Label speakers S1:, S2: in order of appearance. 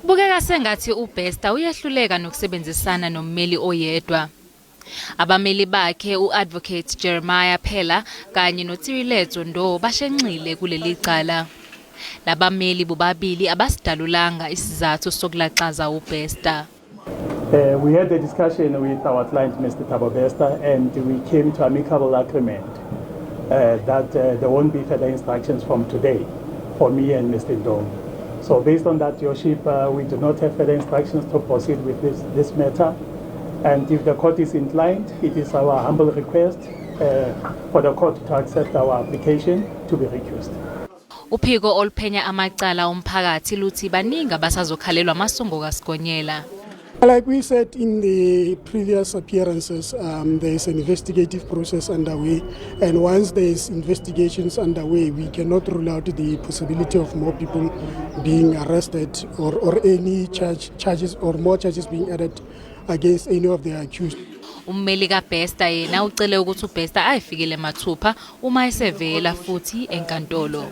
S1: Kubukeka sengathi uBesta uyahluleka nokusebenzisana nommeli oyedwa. Abameli bakhe uAdvocate Jeremiah Phela kanye noThirileto Ndo bashenxile kuleli cala. Labameli bobabili abasidalulanga isizathu sokulaxaza uBesta.
S2: We had a discussion with our client, Mr. Besta, and we came to amicable agreement that there won't be further instructions from today for me and Mr. Ndo. So based on that, Your Worship, we do not have further instructions to proceed with this matter. And if the court is inclined, it is our humble request for the court to accept our application to be recused.
S1: Uphiko oluphenya amacala omphakathi luthi baningi abasazokhalelwa amasongo kaSigonyela.
S3: Like we said in the previous appearances, there is an investigative process underway, and once there is investigations underway, we cannot rule out the possibility of more people being arrested or any charges or more charges being added against any of the accused.
S1: Ummeli kaBesta yena ucele ukuthi uBesta ayifikele mathupha uma esevela futhi enkantolo.